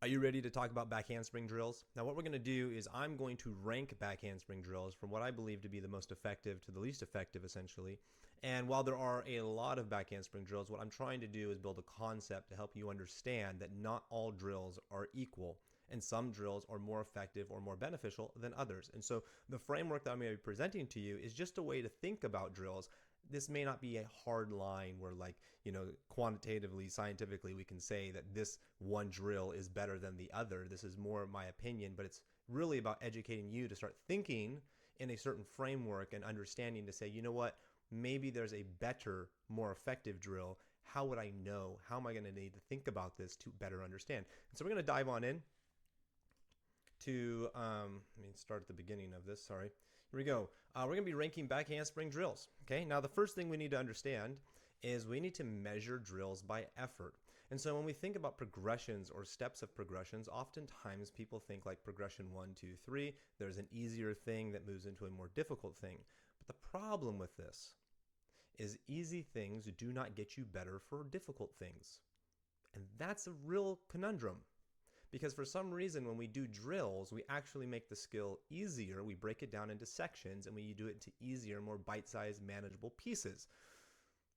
Are you ready to talk about back handspring drills? Now what we're going to do is I'm going to rank back handspring drills from what I believe to be the most effective to the least effective essentially. And while there are a lot of back handspring drills, what I'm trying to do is build a concept to help you understand that not all drills are equal and some drills are more effective or more beneficial than others. And so the framework that I'm going to be presenting to you is just a way to think about drills. This may not be a hard line where quantitatively, scientifically, we can say that this one drill is better than the other. This is more my opinion, but it's really about educating you to start thinking in a certain framework and understanding to say, you know what, maybe there's a better, more effective drill. How would I know? How am I going to need to think about this to better understand? And so we're going to dive on in to, let me start at the beginning of this, sorry. Here we go. We're going to be ranking back handspring drills. Okay, now the first thing we need to understand is we need to measure drills by effort. And so when we think about progressions or steps of progressions, oftentimes people think like progression 1, 2, 3, there's an easier thing that moves into a more difficult thing. But the problem with this is easy things do not get you better for difficult things. And that's a real conundrum. Because for some reason, when we do drills, we actually make the skill easier. We break it down into sections and we do it into easier, more bite-sized, manageable pieces.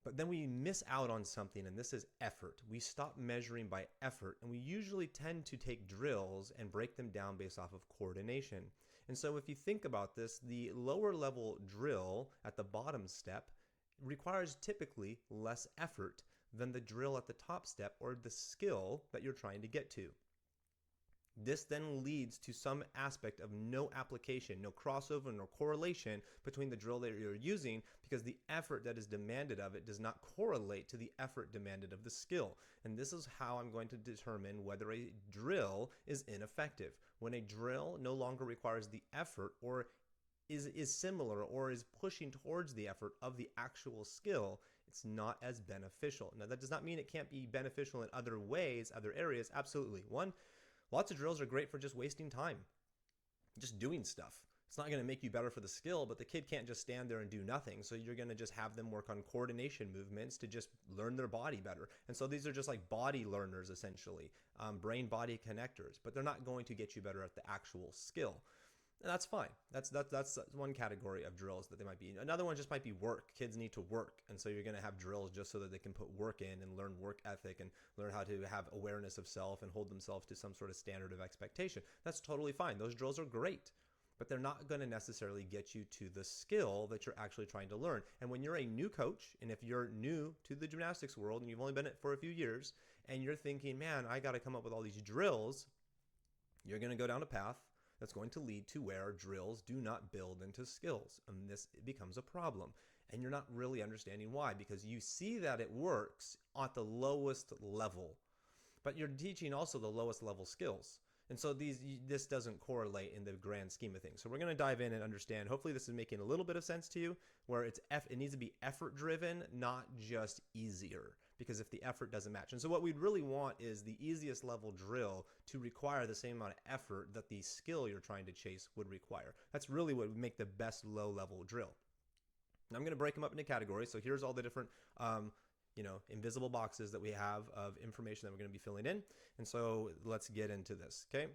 But then we miss out on something, and this is effort. We stop measuring by effort, and we usually tend to take drills and break them down based off of coordination. And so if you think about this, the lower level drill at the bottom step requires typically less effort than the drill at the top step or the skill that you're trying to get to. This then leads to some aspect of no application, no crossover, no correlation between the drill that you're using because the effort that is demanded of it does not correlate to the effort demanded of the skill. And this is how I'm going to determine whether a drill is ineffective. When a drill no longer requires the effort or is similar or is pushing towards the effort of the actual skill, it's not as beneficial. Now that does not mean it can't be beneficial in other ways, other areas, absolutely. Lots of drills are great for just wasting time, just doing stuff. It's not going to make you better for the skill, but the kid can't just stand there and do nothing. So you're going to just have them work on coordination movements to just learn their body better. And so these are just like body learners, essentially, brain-body connectors, but they're not going to get you better at the actual skill. And that's fine. That's one category of drills that they might be. Another one just might be work. Kids need to work. And so you're going to have drills just so that they can put work in and learn work ethic and learn how to have awareness of self and hold themselves to some sort of standard of expectation. That's totally fine. Those drills are great, but they're not going to necessarily get you to the skill that you're actually trying to learn. And when you're a new coach, and if you're new to the gymnastics world and you've only been in it for a few years, and you're thinking, man, I got to come up with all these drills, you're going to go down a path that's going to lead to where drills do not build into skills. And this becomes a problem. And you're not really understanding why, because you see that it works at the lowest level, but you're teaching also the lowest level skills. And so this doesn't correlate in the grand scheme of things. So we're going to dive in and understand. Hopefully this is making a little bit of sense to you, where it needs to be effort driven, not just easier, because if the effort doesn't match. And so what we'd really want is the easiest level drill to require the same amount of effort that the skill you're trying to chase would require. That's really what would make the best low level drill. Now I'm going to break them up into categories. So here's all the different invisible boxes that we have of information that we're going to be filling in. And so let's get into this, okay?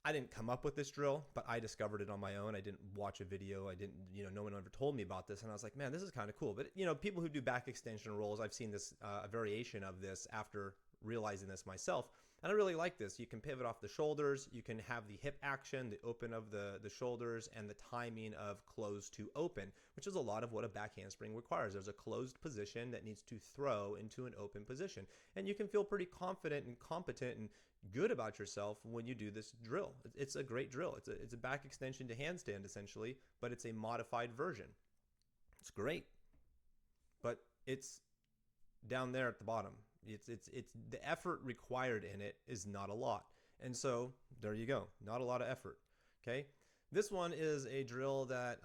I didn't come up with this drill, but I discovered it on my own. I didn't watch a video. I didn't, no one ever told me about this. And I was like, man, this is kind of cool. But, people who do back extension rolls, I've seen this, a variation of this after realizing this myself. And I really like this. You can pivot off the shoulders. You can have the hip action, the open of the shoulders, and the timing of close to open, which is a lot of what a back handspring requires. There's a closed position that needs to throw into an open position. And you can feel pretty confident and competent and good about yourself when you do this drill. It's a great drill. It's a back extension to handstand, essentially, but it's a modified version. It's great, but it's down there at the bottom. It's the effort required in it is not a lot. And so there you go. Not a lot of effort. Okay. This one is a drill that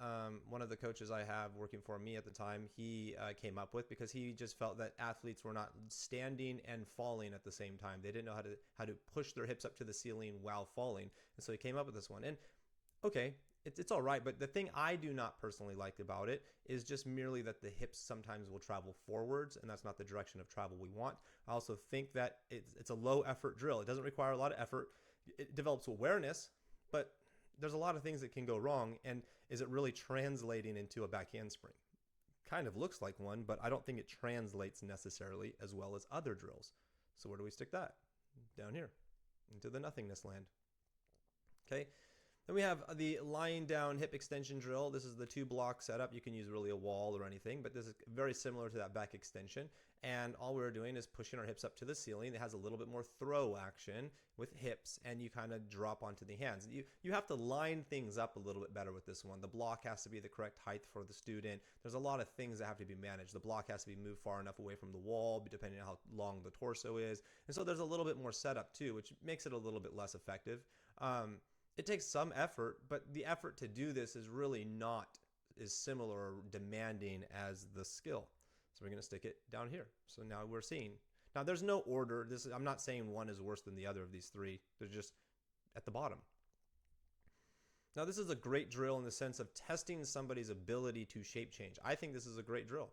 one of the coaches I have working for me at the time, he came up with because he just felt that athletes were not standing and falling at the same time. They didn't know how to push their hips up to the ceiling while falling. And so he came up with this one. And okay, It's all right, but the thing I do not personally like about it is just merely that the hips sometimes will travel forwards, and that's not the direction of travel we want. I also think that it's a low effort drill. It doesn't require a lot of effort. It develops awareness, but there's a lot of things that can go wrong. And is it really translating into a back handspring? Kind of looks like one, but I don't think it translates necessarily as well as other drills. So where do we stick that? Down here, into the nothingness land. Okay. Then we have the lying down hip extension drill. This is the 2-block setup. You can use really a wall or anything, but this is very similar to that back extension. And all we're doing is pushing our hips up to the ceiling. It has a little bit more throw action with hips, and you kind of drop onto the hands. You have to line things up a little bit better with this one. The block has to be the correct height for the student. There's a lot of things that have to be managed. The block has to be moved far enough away from the wall, depending on how long the torso is. And so there's a little bit more setup too, which makes it a little bit less effective. It takes some effort, but the effort to do this is really not as similar or demanding as the skill. So we're going to stick it down here. So now we're seeing. Now there's no order. I'm not saying one is worse than the other of these three. They're just at the bottom. Now this is a great drill in the sense of testing somebody's ability to shape change. I think this is a great drill.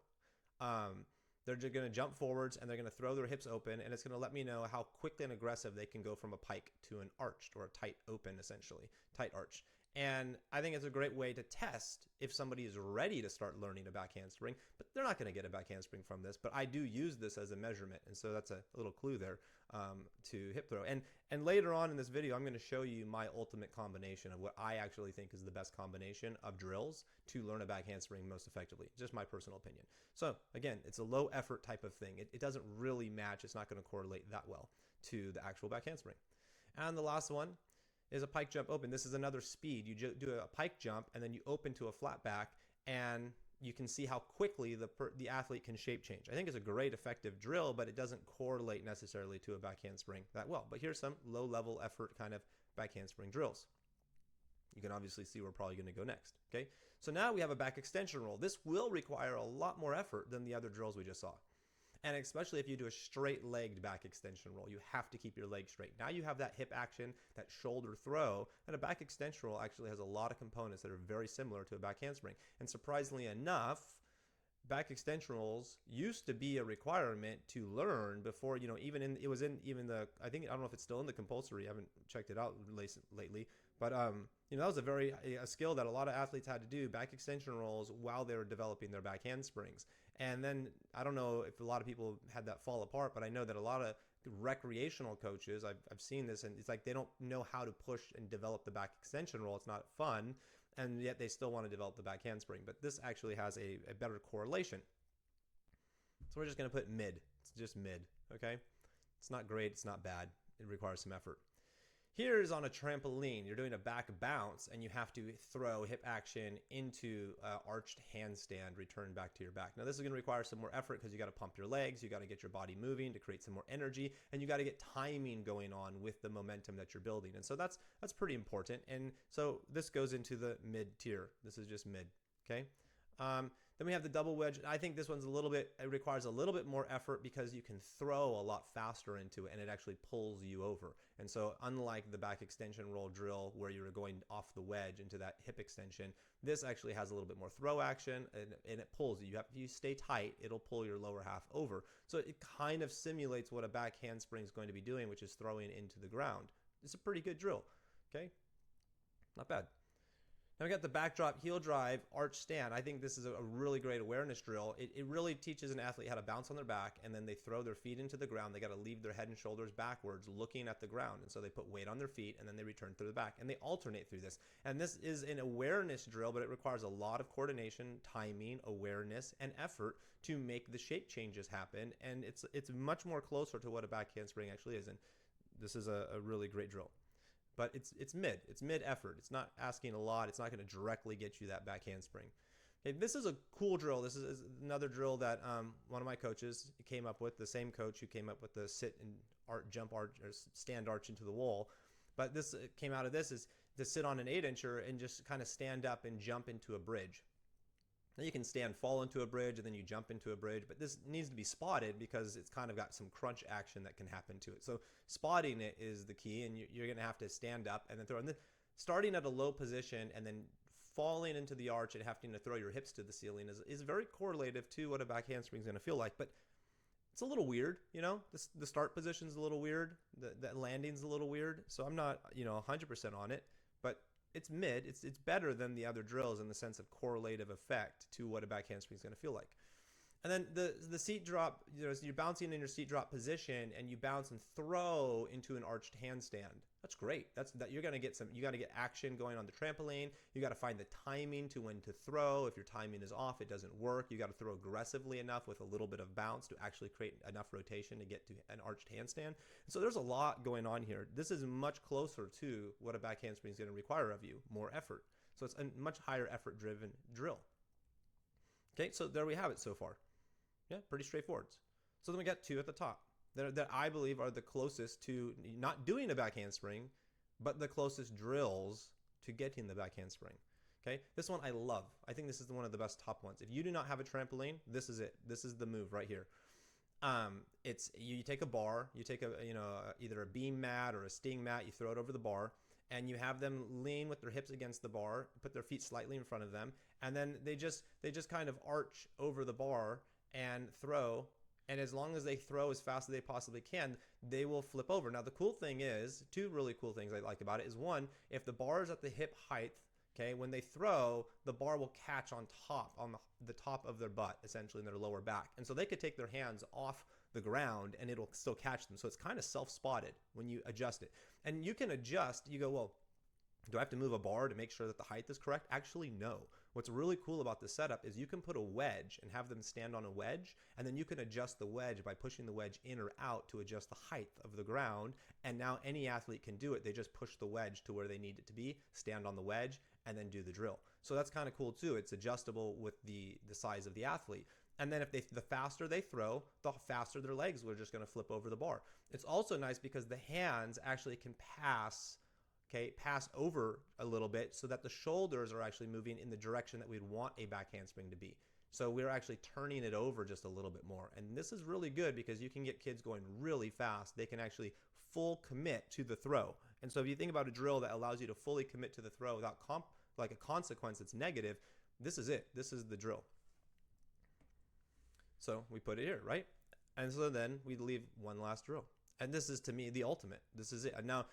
They're just going to jump forwards and they're going to throw their hips open, and it's going to let me know how quickly and aggressive they can go from a pike to an arched or a tight open, essentially, tight arch. And I think it's a great way to test if somebody is ready to start learning a back handspring, but they're not going to get a back handspring from this, but I do use this as a measurement. And so that's a little clue there to hip throw. And later on in this video, I'm going to show you my ultimate combination of what I actually think is the best combination of drills to learn a back handspring most effectively. Just my personal opinion. So again, it's a low effort type of thing. It doesn't really match. It's not going to correlate that well to the actual back handspring. And the last one is a pike jump open. This is another speed. You do a pike jump and then you open to a flat back, and you can see how quickly the athlete can shape change. I think it's a great effective drill, but it doesn't correlate necessarily to a back handspring that well. But here's some low level effort kind of back handspring drills. You can obviously see we're probably going to go next. Okay, so now we have a back extension roll. This will require a lot more effort than the other drills we just saw. And especially if you do a straight-legged back extension roll, you have to keep your leg straight. Now you have that hip action, that shoulder throw, and a back extension roll actually has a lot of components that are very similar to a back handspring. And surprisingly enough, back extension rolls used to be a requirement to learn before, I don't know if it's still in the compulsory. I haven't checked it out lately, but that was a skill that a lot of athletes had to do, back extension rolls, while they were developing their back handsprings. And then I don't know if a lot of people had that fall apart, but I know that a lot of recreational coaches, I've seen this, and it's like they don't know how to push and develop the back extension roll. It's not fun, and yet they still want to develop the back handspring. But this actually has a better correlation. So we're just going to put mid. It's just mid, okay? It's not great. It's not bad. It requires some effort. Here's on a trampoline. You're doing a back bounce, and you have to throw hip action into arched handstand, return back to your back. Now, this is going to require some more effort because you got to pump your legs, you got to get your body moving to create some more energy, and you got to get timing going on with the momentum that you're building. And so that's pretty important. And so this goes into the mid tier. This is just mid, okay? Then we have the double wedge. I think this one's it requires a little bit more effort because you can throw a lot faster into it and it actually pulls you over. And so unlike the back extension roll drill where you're going off the wedge into that hip extension, this actually has a little bit more throw action and it pulls you. If you stay tight, it'll pull your lower half over. So it kind of simulates what a back handspring is going to be doing, which is throwing into the ground. It's a pretty good drill, okay? Not bad. Now we got the backdrop heel drive arch stand. I think this is a really great awareness drill. It really teaches an athlete how to bounce on their back, and then they throw their feet into the ground. They got to leave their head and shoulders backwards looking at the ground. And so they put weight on their feet and then they return through the back, and they alternate through this. And this is an awareness drill, but it requires a lot of coordination, timing, awareness, and effort to make the shape changes happen. And it's much more closer to what a back handspring actually is. And this is a really great drill. But it's mid effort. It's not asking a lot. It's not going to directly get you that back handspring. Okay, this is a cool drill. This is another drill that one of my coaches came up with. The same coach who came up with the sit and jump arch or stand arch into the wall. But this came out of this is to sit on an 8-incher and just kind of stand up and jump into a bridge. Now you can fall into a bridge, and then you jump into a bridge, but this needs to be spotted because it's kind of got some crunch action that can happen to it. So spotting it is the key, and you're going to have to stand up and then throw. And starting at a low position and then falling into the arch and having to throw your hips to the ceiling is very correlative to what a back handspring is going to feel like. But it's a little weird, you know, the start position's a little weird. The landing's a little weird. So I'm not, 100% on it, but it's mid. It's better than the other drills in the sense of correlative effect to what a back handspring is going to feel like. And then the seat drop, so you're bouncing in your seat drop position and you bounce and throw into an arched handstand. That's great. You're going to get you got to get action going on the trampoline. You got to find the timing to when to throw. If your timing is off, it doesn't work. You got to throw aggressively enough with a little bit of bounce to actually create enough rotation to get to an arched handstand. So there's a lot going on here. This is much closer to what a back handspring is going to require of you, more effort. So it's a much higher effort driven drill. Okay, so there we have it so far. Yeah, pretty straightforward. So then we got two at the top that I believe are the closest to not doing a back handspring, but the closest drills to getting the back handspring. Okay, this one I love. I think this is one of the best top ones. If you do not have a trampoline, this is it. This is the move right here. It's you take a bar, you take either a beam mat or a sting mat, you throw it over the bar, and you have them lean with their hips against the bar, put their feet slightly in front of them, and then they just kind of arch over the bar and throw. And as long as they throw as fast as they possibly can, they will flip over. Now, the cool thing is, two really cool things I like about it is, one, if the bar is at the hip height, okay, when they throw, the bar will catch on the top of their butt, essentially in their lower back. And so they could take their hands off the ground and it'll still catch them. So it's kind of self-spotted when you adjust it. And you can adjust, you go, well, do I have to move a bar to make sure that the height is correct? Actually, no. What's really cool about this setup is you can put a wedge and have them stand on a wedge, and then you can adjust the wedge by pushing the wedge in or out to adjust the height of the ground. And now any athlete can do it. They just push the wedge to where they need it to be, stand on the wedge, and then do the drill. So that's kind of cool too. It's adjustable with the size of the athlete. And then the faster they throw, the faster their legs are just going to flip over the bar. It's also nice because the hands actually can pass over a little bit so that the shoulders are actually moving in the direction that we'd want a back handspring to be. So we're actually turning it over just a little bit more. And this is really good because you can get kids going really fast. They can actually full commit to the throw. And so if you think about a drill that allows you to fully commit to the throw without a consequence that's negative, this is it. This is the drill. So we put it here, right? And so then we leave one last drill. And this is, to me, the ultimate. This is it. And now,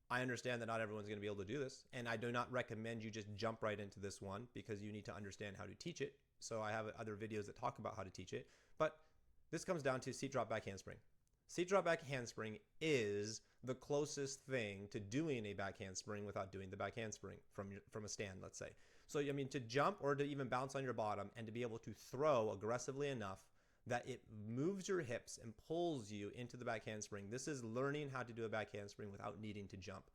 I understand that not everyone's going to be able to do this, and I do not recommend you just jump right into this one because you need to understand how to teach it. So I have other videos that talk about how to teach it. But this comes down to seat drop back handspring. Seat drop back handspring is the closest thing to doing a back handspring without doing the back handspring from a stand, let's say. So, I mean, to jump or to even bounce on your bottom and to be able to throw aggressively enough that it moves your hips and pulls you into the back handspring. This is learning how to do a back handspring without needing to jump.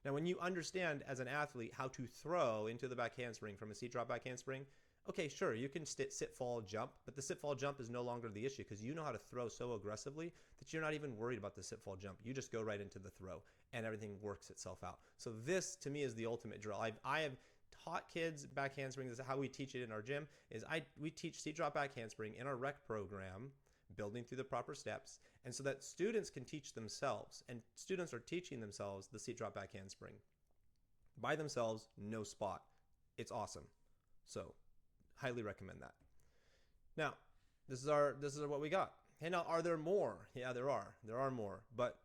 Now, when you understand as an athlete how to throw into the back handspring from a seat drop back handspring, okay, sure, you can sit, fall, jump, but the sit, fall, jump is no longer the issue because you know how to throw so aggressively that you're not even worried about the sit, fall, jump. You just go right into the throw and everything works itself out. So this, to me, is the ultimate drill. I have taught kids back handspring. This is how we teach it in our gym. We teach seat drop back handspring in our rec program, building through the proper steps, and so that students can teach themselves. And students are teaching themselves the seat drop back handspring by themselves, no spot. It's awesome. So, highly recommend that. Now, this is what we got. Hey, now, are there more? Yeah, there are. There are more. But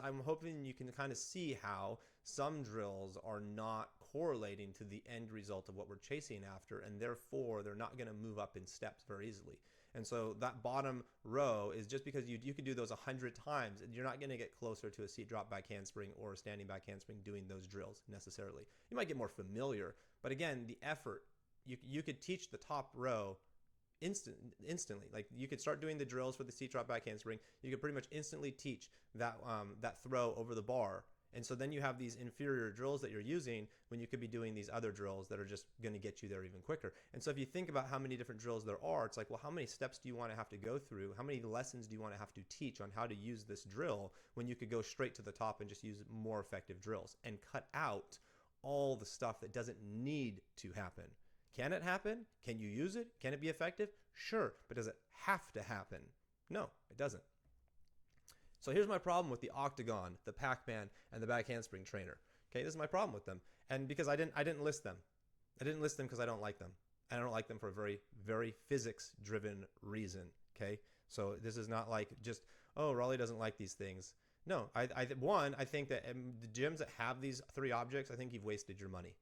I'm hoping you can kind of see how some drills are not correlating to the end result of what we're chasing after, and therefore they're not going to move up in steps very easily. And so that bottom row is just because you can do those 100 times, and you're not going to get closer to a seat drop back handspring or a standing back handspring doing those drills necessarily. You might get more familiar, but again, the effort, you could teach the top row instantly. Like you could start doing the drills for the seat drop back handspring. You could pretty much instantly teach that throw over the bar. And so then you have these inferior drills that you're using when you could be doing these other drills that are just going to get you there even quicker. And so if you think about how many different drills there are, it's like, well, how many steps do you want to have to go through? How many lessons do you want to have to teach on how to use this drill when you could go straight to the top and just use more effective drills and cut out all the stuff that doesn't need to happen? Can it happen? Can you use it? Can it be effective? Sure. But does it have to happen? No, it doesn't. So here's my problem with the Octagon, the Pac-Man, and the back handspring trainer. Okay, this is my problem with them. And because I didn't list them. I didn't list them because I don't like them. And I don't like them for a very, very physics-driven reason. Okay, so this is not like just, oh, Raleigh doesn't like these things. No, I think that the gyms that have these 3 objects, I think you've wasted your money.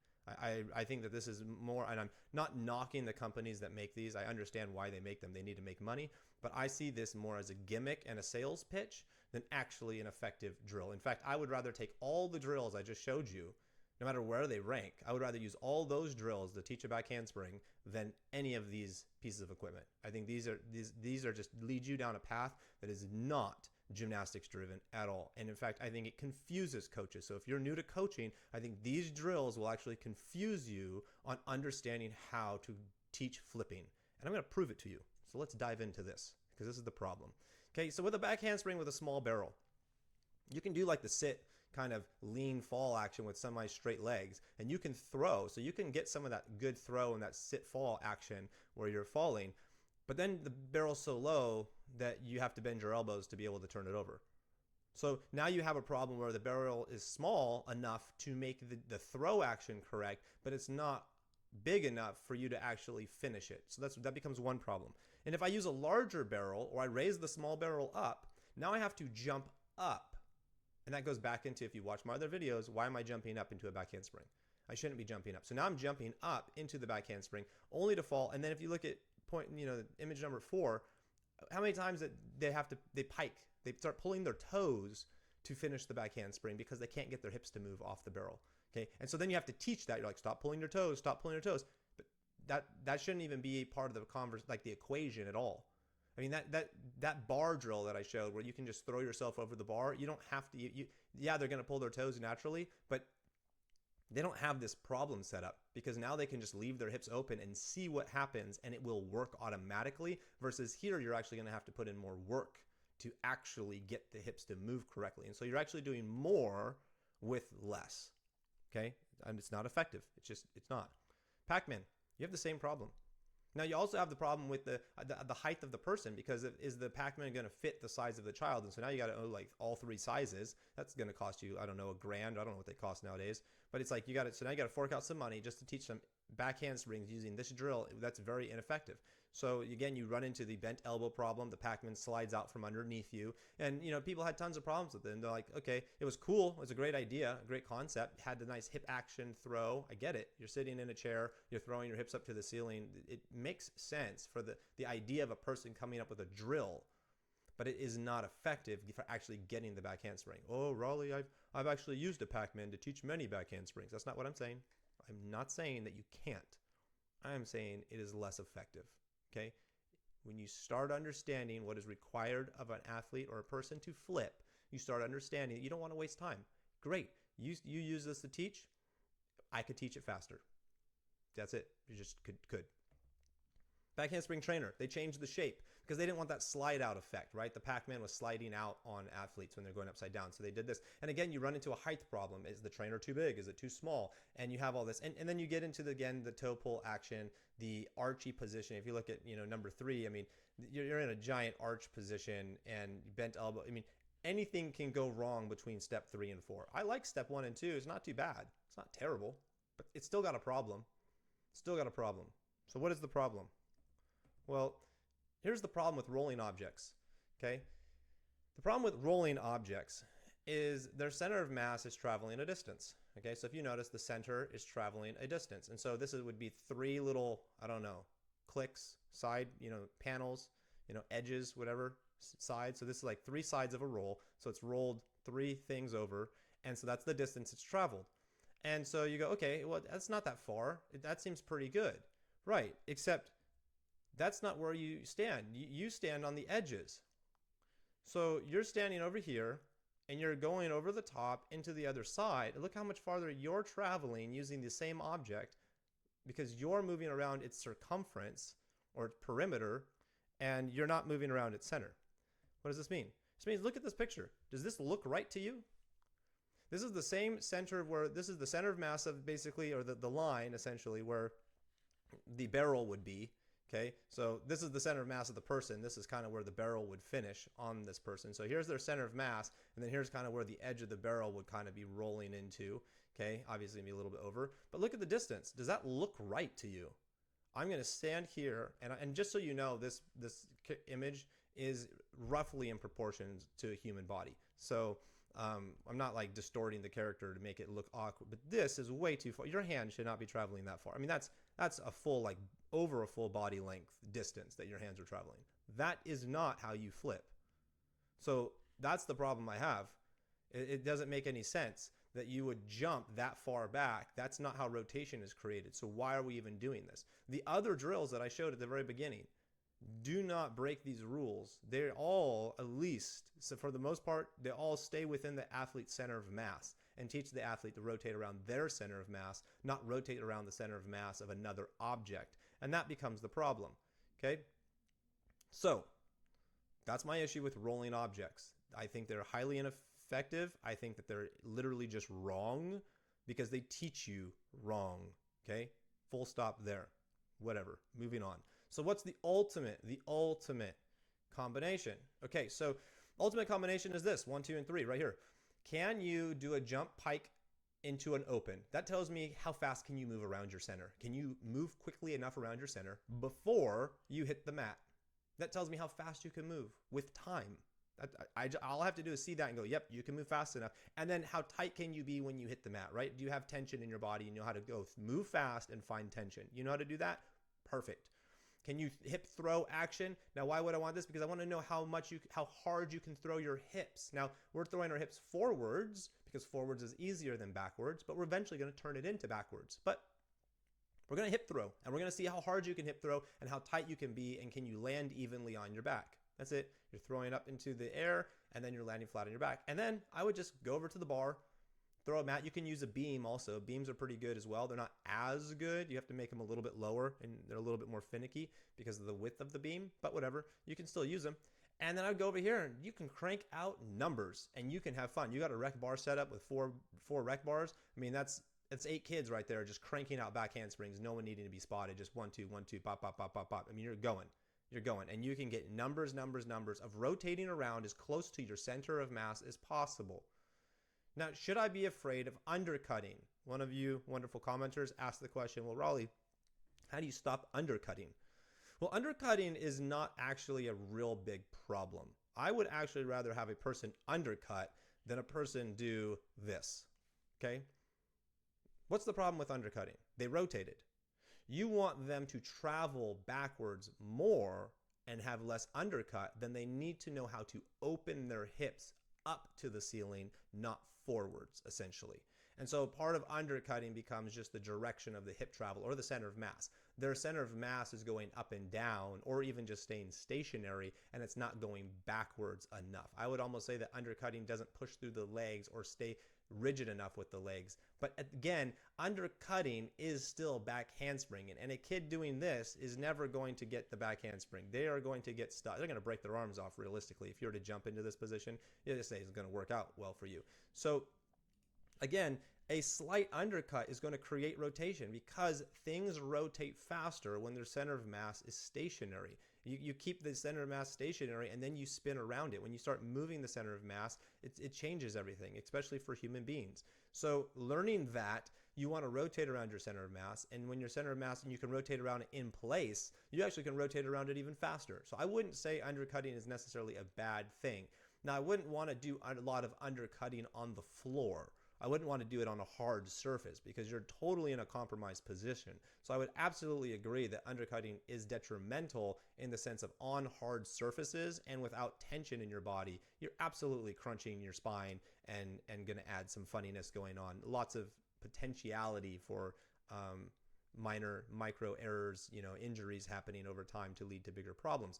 I think that this is more, and I'm not knocking the companies that make these. I understand why they make them. They need to make money. But I see this more as a gimmick and a sales pitch than actually an effective drill. In fact, I would rather take all the drills I just showed you, no matter where they rank. I would rather use all those drills to teach a back handspring than any of these pieces of equipment. I think these are just lead you down a path that is not gymnastics driven at all. And in fact, I think it confuses coaches. So if you're new to coaching, I think these drills will actually confuse you on understanding how to teach flipping. And I'm going to prove it to you. So let's dive into this, because this is the problem. Okay, so with a back handspring with a small barrel, you can do like the sit kind of lean fall action with semi-straight legs, and you can throw. So you can get some of that good throw and that sit fall action where you're falling. But then the barrel's so low that you have to bend your elbows to be able to turn it over. So now you have a problem where the barrel is small enough to make the throw action correct, but it's not big enough for you to actually finish it. So that becomes one problem. And if I use a larger barrel, or I raise the small barrel up, now I have to jump up. And that goes back into, if you watch my other videos, why am I jumping up into a back handspring? I shouldn't be jumping up. So now I'm jumping up into the back handspring only to fall. And then if you look at image number 4, how many times that they pike, they start pulling their toes to finish the back handspring because they can't get their hips to move off the barrel. Okay, and so then you have to teach that. You're like, stop pulling your toes, stop pulling your toes. But that shouldn't even be part of the equation at all. I mean, that bar drill that I showed where you can just throw yourself over the bar, you don't have to, yeah, they're going to pull their toes naturally, but they don't have this problem set up, because now they can just leave their hips open and see what happens, and it will work automatically, versus here you're actually going to have to put in more work to actually get the hips to move correctly. And so you're actually doing more with less. Okay? And it's not effective. It's not. Pac-Man, you have the same problem. Now you also have the problem with the height of the person, because is the Pac-Man going to fit the size of the child? And so now you got to own like all 3 sizes. That's going to cost you, I don't know, $1,000. I don't know what they cost nowadays, but it's like so now you got to fork out some money just to teach them back handsprings using this drill. That's very ineffective. So again, you run into the bent elbow problem. The Pac-Man slides out from underneath you, and people had tons of problems with it. And they're like, okay, it was cool, it was a great idea, a great concept, had the nice hip action throw. I get it. You're sitting in a chair, you're throwing your hips up to the ceiling. It makes sense for the idea of a person coming up with a drill, but it is not effective for actually getting the back handspring. Oh, Raleigh, I've actually used a Pac-Man to teach many back handsprings. That's not what I'm saying. I'm not saying that you can't. I am saying it is less effective. Okay? When you start understanding what is required of an athlete or a person to flip, you start understanding you don't want to waste time. Great. You use this to teach. I could teach it faster. That's it. You just could. Back handspring trainer, they changed the shape because they didn't want that slide out effect, right? The Pac-Man was sliding out on athletes when they're going upside down. So they did this. And again, you run into a height problem. Is the trainer too big? Is it too small? And you have all this. And then you get into, the toe pull action, the archy position. If you look at, number 3, I mean, you're in a giant arch position and bent elbow. I mean, anything can go wrong between step 3 and 4. I like step 1 and 2. It's not too bad. It's not terrible, but it's still got a problem. Still got a problem. So what is the problem? Well, here's the problem with rolling objects, okay? The problem with rolling objects is their center of mass is traveling a distance, okay? So if you notice, the center is traveling a distance. And so this would be 3 little, I don't know, clicks, side, panels, edges, whatever, sides. So this is like 3 sides of a roll. So it's rolled 3 things over. And so that's the distance it's traveled. And so you go, okay, well, that's not that far. That seems pretty good. Right, except that's not where you stand. You stand on the edges. So you're standing over here and you're going over the top into the other side. And look how much farther you're traveling using the same object, because you're moving around its circumference or perimeter and you're not moving around its center. What does this mean? This means, look at this picture. Does this look right to you? This is the same center this is the center of mass of basically, or the line essentially where the barrel would be. Okay, so this is the center of mass of the person. This is kind of where the barrel would finish on this person. So here's their center of mass, and then here's kind of where the edge of the barrel would kind of be rolling into. Okay, obviously maybe a little bit over, but look at the distance. Does that look right to you? I'm going to stand here, and just so you know, this image is roughly in proportions to a human body. So I'm not like distorting the character to make it look awkward, but this is way too far. Your hand should not be traveling that far. I mean, that's a full, like over a full body length distance that your hands are traveling. That is not how you flip. So that's the problem I have. It doesn't make any sense that you would jump that far back. That's not how rotation is created. So why are we even doing this? The other drills that I showed at the very beginning do not break these rules. They're all, at least, so for the most part, they all stay within the athlete's center of mass and teach the athlete to rotate around their center of mass, not rotate around the center of mass of another object. And that becomes the problem. Okay? So that's my issue with rolling objects. I think they're highly ineffective. I think that they're literally just wrong because they teach you wrong. Okay? Full stop there. Whatever. Moving on. So what's the ultimate combination? Okay, so ultimate combination is this, 1, 2, and 3 right here. Can you do a jump pike into an open? That tells me how fast can you move around your center. Can you move quickly enough around your center before you hit the mat? That tells me how fast you can move with time. All I have to do is see that and go, yep, you can move fast enough. And then how tight can you be when you hit the mat, right? Do you have tension in your body? You know how to go move fast and find tension. You know how to do that? Perfect. Can you hip throw action? Now, why would I want this? Because I want to know how hard you can throw your hips. Now, we're throwing our hips forwards because forwards is easier than backwards, but we're eventually going to turn it into backwards. But we're going to hip throw, and we're going to see how hard you can hip throw and how tight you can be, and can you land evenly on your back. That's it. You're throwing up into the air, and then you're landing flat on your back. And then I would just go over to the bar, throw a mat. You can use a beam also. Beams are pretty good as well. They're not as good. You have to make them a little bit lower, and they're a little bit more finicky because of the width of the beam, but whatever. You can still use them. And then I would go over here, and you can crank out numbers, and you can have fun. You got a rec bar set up with four rec bars. I mean, that's 8 kids right there just cranking out back handsprings, no one needing to be spotted. Just 1, 2, 1, 2, pop, pop, pop, pop, pop. I mean, you're going. And you can get numbers of rotating around as close to your center of mass as possible. Now, should I be afraid of undercutting? One of you wonderful commenters asked the question, well, Raleigh, how do you stop undercutting? Well, undercutting is not actually a real big problem. I would actually rather have a person undercut than a person do this, okay? What's the problem with undercutting? They rotated. You want them to travel backwards more and have less undercut, then they need to know how to open their hips up to the ceiling, not forwards, essentially. And so part of undercutting becomes just the direction of the hip travel or the center of mass. Their center of mass is going up and down or even just staying stationary, and it's not going backwards enough. I would almost say that undercutting doesn't push through the legs or stay rigid enough with the legs. But again, undercutting is still back handspring, and a kid doing this is never going to get the back handspring. They are going to get stuck. They're going to break their arms off realistically. If you were to jump into this position, this isn't going to work out well for you. So again, a slight undercut is going to create rotation because things rotate faster when their center of mass is stationary. You keep the center of mass stationary and then you spin around it. When you start moving the center of mass, it changes everything, especially for human beings. So learning that you want to rotate around your center of mass, and when your center of mass and you can rotate around it in place, you actually can rotate around it even faster. So I wouldn't say undercutting is necessarily a bad thing. Now, I wouldn't want to do a lot of undercutting on the floor. I wouldn't want to do it on a hard surface because you're totally in a compromised position. So I would absolutely agree that undercutting is detrimental in the sense of on hard surfaces and without tension in your body. You're absolutely crunching your spine and going to add some funniness going on. Lots of potentiality for minor micro errors, injuries happening over time to lead to bigger problems.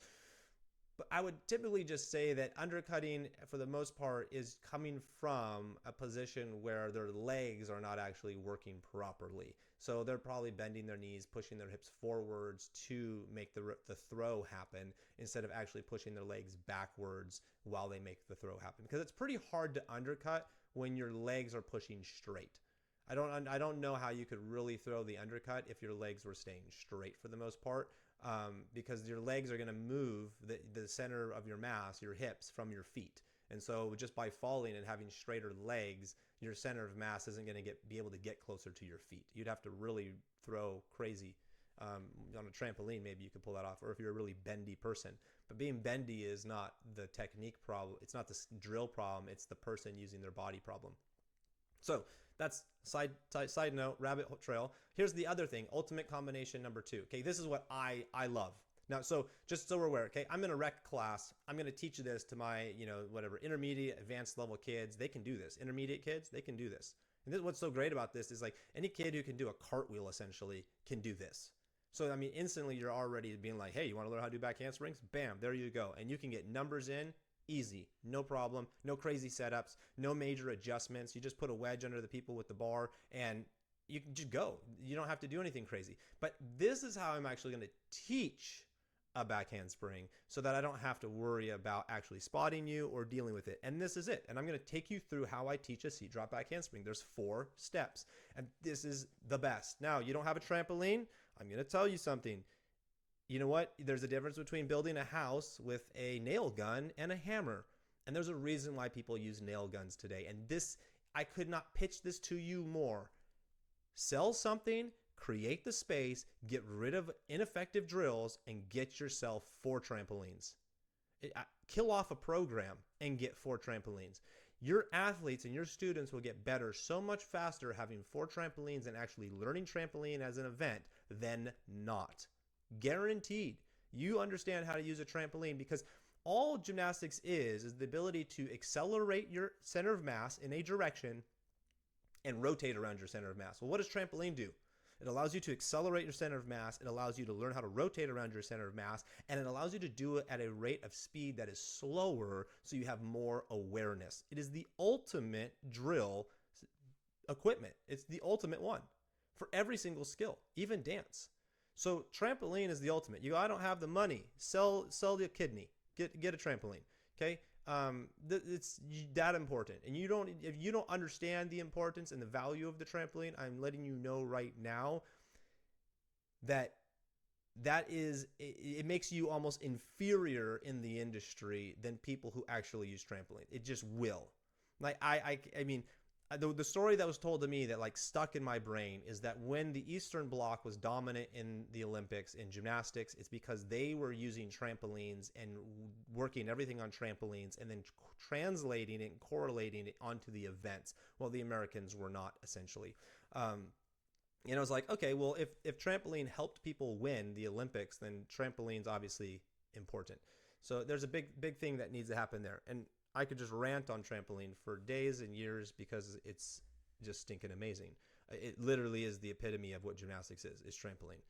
But I would typically just say that undercutting, for the most part, is coming from a position where their legs are not actually working properly. So they're probably bending their knees, pushing their hips forwards to make the throw happen instead of actually pushing their legs backwards while they make the throw happen. Because it's pretty hard to undercut when your legs are pushing straight. I don't know how you could really throw the undercut if your legs were staying straight for the most part. because your legs are going to move the center of your mass, your hips, from your feet. And so just by falling and having straighter legs, your center of mass isn't going to be able to get closer to your feet. You'd have to really throw crazy. On a trampoline, maybe you could pull that off, or if you're a really bendy person. But being bendy is not the technique problem. It's not the drill problem. It's the person using their body problem. So that's side note, rabbit trail. Here's the other thing, ultimate combination number 2. Okay, this is what I love. Now, so just so we're aware, okay, I'm in a rec class. I'm going to teach this to my, whatever, intermediate, advanced level kids. They can do this. Intermediate kids, they can do this. And this, what's so great about this is like any kid who can do a cartwheel essentially can do this. So, I mean, instantly you're already being like, hey, you want to learn how to do back handsprings? Bam, there you go. And you can get numbers in easy, no problem, no crazy setups, no major adjustments. You just put a wedge under the people with the bar and you can just go. You don't have to do anything crazy. But this is how I'm actually going to teach a back handspring so that I don't have to worry about actually spotting you or dealing with it. And this is it. And I'm going to take you through how I teach a seat drop back handspring. There's 4 steps and this is the best. Now, you don't have a trampoline? I'm going to tell you something. You know what? There's a difference between building a house with a nail gun and a hammer. And there's a reason why people use nail guns today. And this, I could not pitch this to you more. Sell something, create the space, get rid of ineffective drills, and get yourself 4 trampolines. Kill off a program and get 4 trampolines. Your athletes and your students will get better so much faster having 4 trampolines and actually learning trampoline as an event than not. Guaranteed. You understand how to use a trampoline because all gymnastics is the ability to accelerate your center of mass in a direction and rotate around your center of mass. Well, what does trampoline do? It allows you to accelerate your center of mass. It allows you to learn how to rotate around your center of mass. And it allows you to do it at a rate of speed that is slower so you have more awareness. It is the ultimate drill equipment. It's the ultimate one for every single skill, even dance. So trampoline is the ultimate. You go, I don't have the money. Sell the kidney. Get a trampoline. Okay? It's that important. And if you don't understand the importance and the value of the trampoline, I'm letting you know right now that it makes you almost inferior in the industry than people who actually use trampoline. It just will. Like I mean, the story that was told to me that like stuck in my brain is that when the Eastern Bloc was dominant in the Olympics in gymnastics, it's because they were using trampolines and working everything on trampolines and then translating it and correlating it onto the events, while the Americans were not, essentially. And I was like, okay, well, if trampoline helped people win the Olympics, then trampoline's obviously important. So there's a big thing that needs to happen there. And I could just rant on trampoline for days and years because it's just stinking amazing. It literally is the epitome of what gymnastics is trampoline.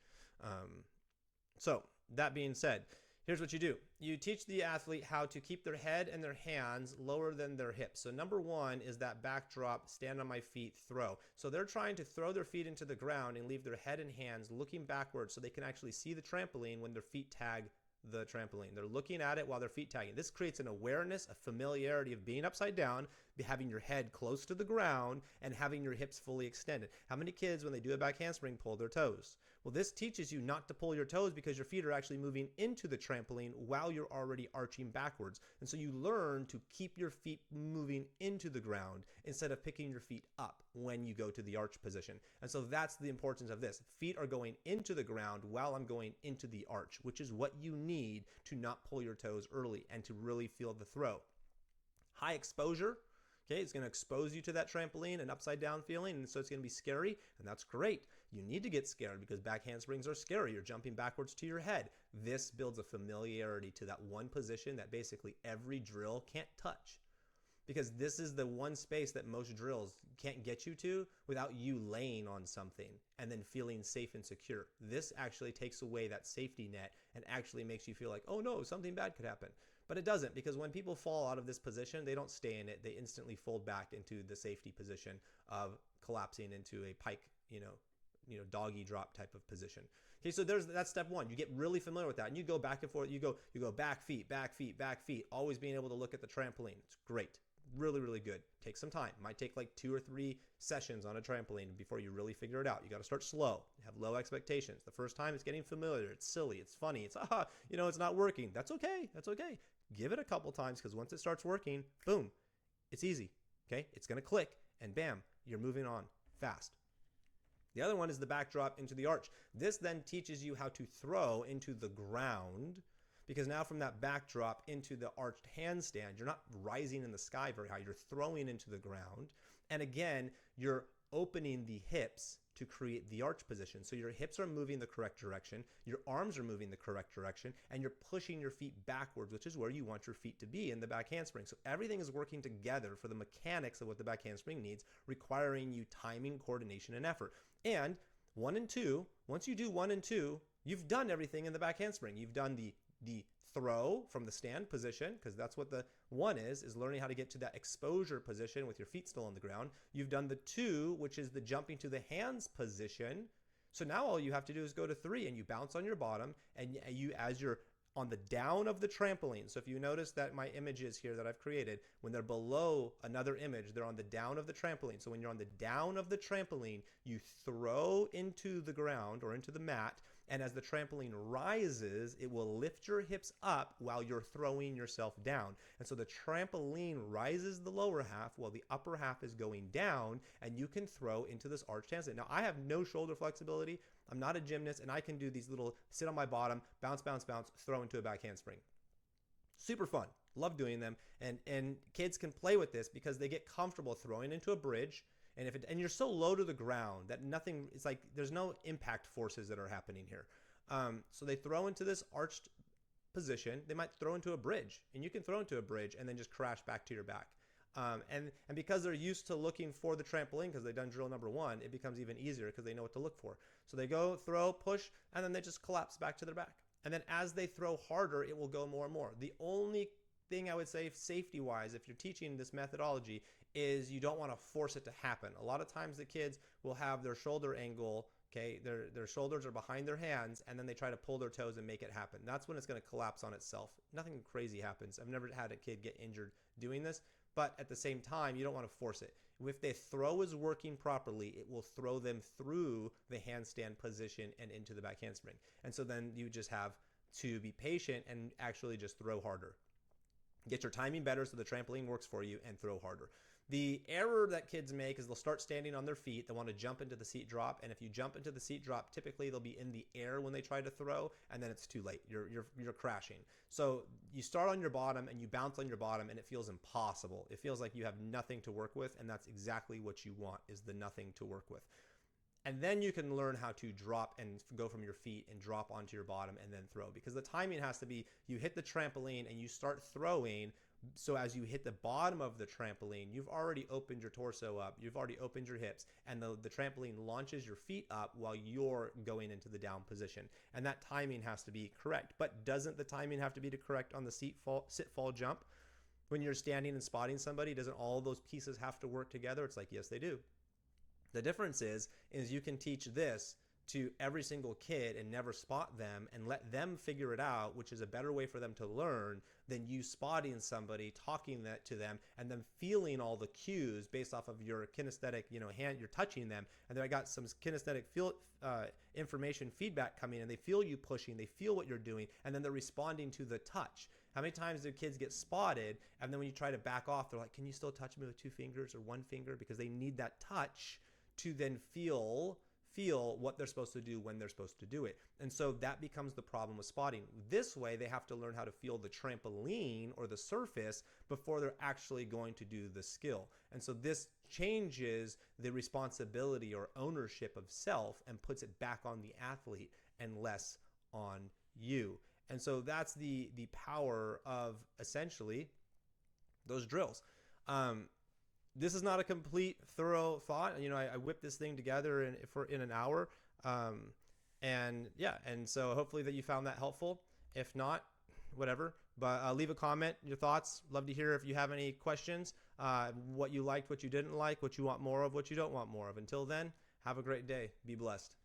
So that being said, here's what you do. You teach the athlete how to keep their head and their hands lower than their hips. So number 1 is that backdrop, stand on my feet, throw. So they're trying to throw their feet into the ground and leave their head and hands looking backwards so they can actually see the trampoline when their feet tag the trampoline. They're looking at it while their feet tagging. This creates an awareness, a familiarity of being upside down, having your head close to the ground, and having your hips fully extended. How many kids, when they do a back handspring, pull their toes? Well, this teaches you not to pull your toes because your feet are actually moving into the trampoline while you're already arching backwards. And so you learn to keep your feet moving into the ground instead of picking your feet up when you go to the arch position. And so that's the importance of this. Feet are going into the ground while I'm going into the arch, which is what you need to not pull your toes early and to really feel the throw. High exposure. Okay, it's going to expose you to that trampoline and upside down feeling, and so it's going to be scary, and that's great. You need to get scared because back handsprings are scary. You're jumping backwards to your head. This builds a familiarity to that one position that basically every drill can't touch, because this is the one space that most drills can't get you to without you laying on something and then feeling safe and secure. This actually takes away that safety net and actually makes you feel like, oh no, something bad could happen. But it doesn't, because when people fall out of this position, they don't stay in it. They instantly fold back into the safety position of collapsing into a pike, doggy drop type of position. Okay, so that's step 1. You get really familiar with that, and you go back and forth. You go back feet, back feet, back feet, always being able to look at the trampoline. It's great. Really, really good. Take some time. Might take like 2 or 3 sessions on a trampoline before you really figure it out. You got to start slow. Have low expectations. The first time it's getting familiar. It's silly. It's funny. It's, it's not working. That's okay. That's okay. Give it a couple times, because once it starts working, boom, it's easy. Okay. It's going to click and bam, you're moving on fast. The other one is the backdrop into the arch. This then teaches you how to throw into the ground, because now from that backdrop into the arched handstand, you're not rising in the sky very high. You're throwing into the ground. And again, you're opening the hips to create the arch position. So your hips are moving the correct direction, your arms are moving the correct direction, and you're pushing your feet backwards, which is where you want your feet to be in the back handspring. So everything is working together for the mechanics of what the back handspring needs, requiring you timing, coordination, and effort. And 1 and 2, once you do 1 and 2, you've done everything in the back handspring. You've done the throw from the stand position, because that's what the 1 is learning how to get to that exposure position with your feet still on the ground. You've done the 2, which is the jumping to the hands position. So now all you have to do is go to 3, and you bounce on your bottom, and you, as you're on the down of the trampoline. So if you notice that my images here that I've created, when they're below another image, they're on the down of the trampoline. So when you're on the down of the trampoline, you throw into the ground or into the mat, and as the trampoline rises, it will lift your hips up while you're throwing yourself down. And so the trampoline rises the lower half while the upper half is going down, and you can throw into this arched handstand. Now, I have no shoulder flexibility. I'm not a gymnast, and I can do these little sit on my bottom, bounce, bounce, bounce, throw into a back handspring. Super fun. Love doing them. And kids can play with this because they get comfortable throwing into a bridge. And you're so low to the ground that nothing, it's like there's no impact forces that are happening here. So they throw into this arched position. They might throw into a bridge, and you can throw into a bridge and then just crash back to your back. And because they're used to looking for the trampoline, because they've done drill number 1, it becomes even easier because they know what to look for. So they go, throw, push, and then they just collapse back to their back. And then as they throw harder, it will go more and more. The only thing I would say safety-wise, if you're teaching this methodology, is you don't want to force it to happen. A lot of times the kids will have their shoulder angle, okay, their shoulders are behind their hands, and then they try to pull their toes and make it happen. That's when it's going to collapse on itself. Nothing crazy happens. I've never had a kid get injured doing this, but at the same time, you don't want to force it. If the throw is working properly, it will throw them through the handstand position and into the back handspring. And so then you just have to be patient and actually just throw harder. Get your timing better so the trampoline works for you, and throw harder. The error that kids make is they'll start standing on their feet. They want to jump into the seat drop, and if you jump into the seat drop, typically they'll be in the air when they try to throw, and then it's too late. You're crashing. So you start on your bottom and you bounce on your bottom, and it feels impossible. It feels like you have nothing to work with, and that's exactly what you want, is the nothing to work with. And then you can learn how to drop and go from your feet and drop onto your bottom and then throw, because the timing has to be, you hit the trampoline and you start throwing. So as you hit the bottom of the trampoline, you've already opened your torso up, you've already opened your hips, and the trampoline launches your feet up while you're going into the down position. And that timing has to be correct. But doesn't the timing have to be correct on the sit, fall, jump? When you're standing and spotting somebody, doesn't all those pieces have to work together? It's like, yes, they do. The difference is you can teach this to every single kid and never spot them and let them figure it out, which is a better way for them to learn than you spotting somebody, talking that to them, and then feeling all the cues based off of your kinesthetic, hand, you're touching them, and then I got some kinesthetic information feedback coming in. They feel you pushing, they feel what you're doing, and then they're responding to the touch. How many times do kids get spotted, and then when you try to back off, they're like, can you still touch me with 2 fingers or 1 finger? Because they need that touch to then feel what they're supposed to do when they're supposed to do it. And so that becomes the problem with spotting. This way, they have to learn how to feel the trampoline or the surface before they're actually going to do the skill. And so this changes the responsibility or ownership of self and puts it back on the athlete and less on you. And so that's the power of essentially those drills. This is not a complete, thorough thought. I whipped this thing together in an hour. And so hopefully that you found that helpful. If not, whatever. But leave a comment, your thoughts. Love to hear if you have any questions, what you liked, what you didn't like, what you want more of, what you don't want more of. Until then, have a great day. Be blessed.